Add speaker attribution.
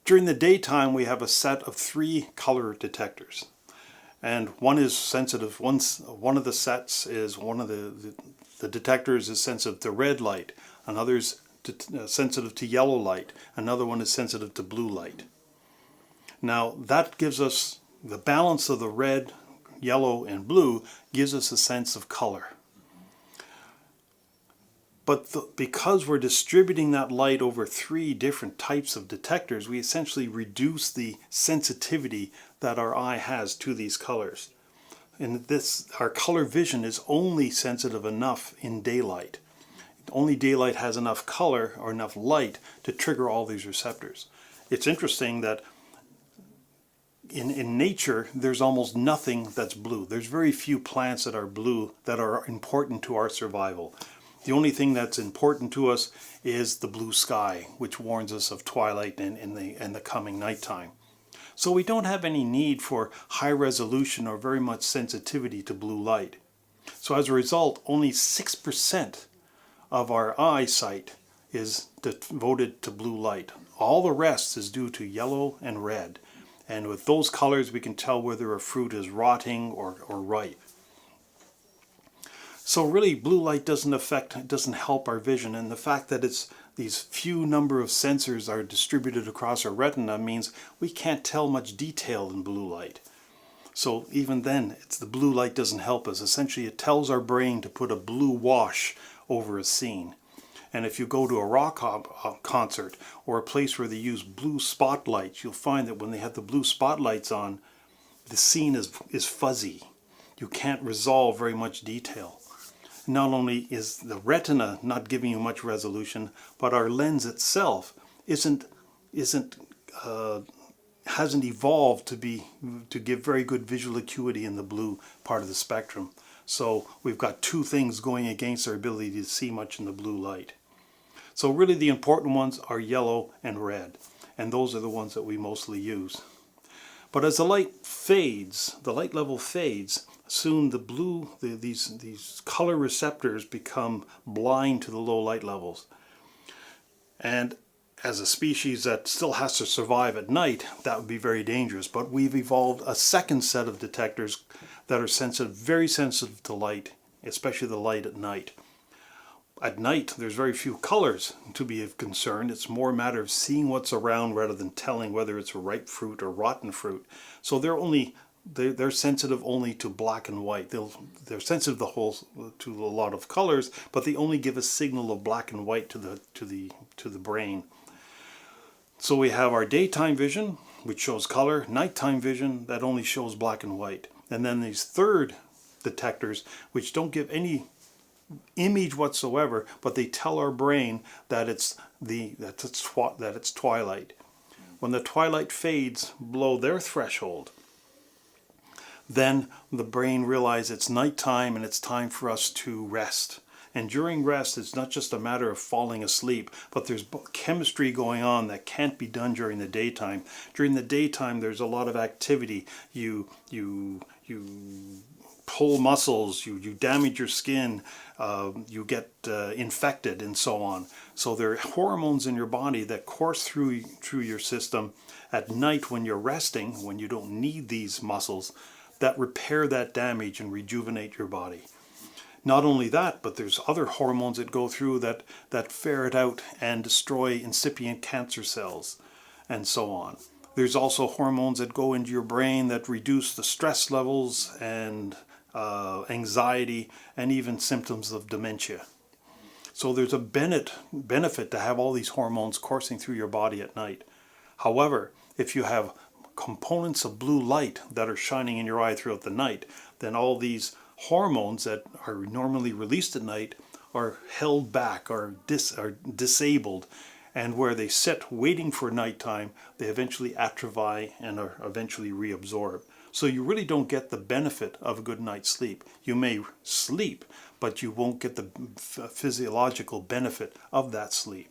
Speaker 1: During the daytime, we have a set of 3 color detectors. And one is sensitive, one of the sets is, one of the detectors is sensitive to red light, another's sensitive to yellow light, another one is sensitive to blue light. Now that gives us the balance of the red, yellow, and blue gives us a sense of color. But because we're distributing that light over 3 different types of detectors, we essentially reduce the sensitivity that our eye has to these colors. And our color vision is only sensitive enough in daylight. Only daylight has enough color or enough light to trigger all these receptors. It's interesting that in nature, there's almost nothing that's blue. There's very few plants that are blue that are important to our survival. The only thing that's important to us is the blue sky, which warns us of twilight and the coming nighttime. So we don't have any need for high resolution or very much sensitivity to blue light. So as a result, only 6% of our eyesight is devoted to blue light. All the rest is due to yellow and red. And with those colors, we can tell whether a fruit is rotting or ripe. So really, blue light doesn't help our vision, and the fact that these few number of sensors are distributed across our retina means we can't tell much detail in blue light. So even then, the blue light doesn't help us. Essentially, it tells our brain to put a blue wash over a scene. And if you go to a rock concert or a place where they use blue spotlights, you'll find that when they have the blue spotlights on, the scene is fuzzy. You can't resolve very much detail. Not only is the retina not giving you much resolution, but our lens itself hasn't evolved to give very good visual acuity in the blue part of the spectrum. So we've got 2 things going against our ability to see much in the blue light. So really the important ones are yellow and red, and those are the ones that we mostly use. But as the light fades, the light level fades, soon the blue, these color receptors become blind to the low light levels. And as a species that still has to survive at night, that would be very dangerous. But we've evolved a second set of detectors that are sensitive, very sensitive to light, especially the light at night. At night, there's very few colors to be of concern. It's more a matter of seeing what's around rather than telling whether it's a ripe fruit or rotten fruit. So they're sensitive only to black and white. They're sensitive to a lot of colors, but they only give a signal of black and white to the brain. So we have our daytime vision, which shows color, nighttime vision that only shows black and white, and then these third detectors, which don't give any image whatsoever, but they tell our brain that it's twilight. When the twilight fades below their threshold, then the brain realizes it's nighttime and it's time for us to rest. And during rest, it's not just a matter of falling asleep, but there's chemistry going on that can't be done during the daytime. During the daytime, there's a lot of activity. You pull muscles, you damage your skin, you get infected, and so on. So there are hormones in your body that course through your system at night when you're resting, when you don't need these muscles, that repair that damage and rejuvenate your body. Not only that, but there's other hormones that go through that ferret out and destroy incipient cancer cells, and so on. There's also hormones that go into your brain that reduce the stress levels and anxiety and even symptoms of dementia. So there's a benefit to have all these hormones coursing through your body at night. However, if you have components of blue light that are shining in your eye throughout the night, then all these hormones that are normally released at night are held back or disabled, and where they sit waiting for nighttime, they eventually atrophy and are eventually reabsorbed. So you really don't get the benefit of a good night's sleep. You may sleep, but you won't get the physiological benefit of that sleep.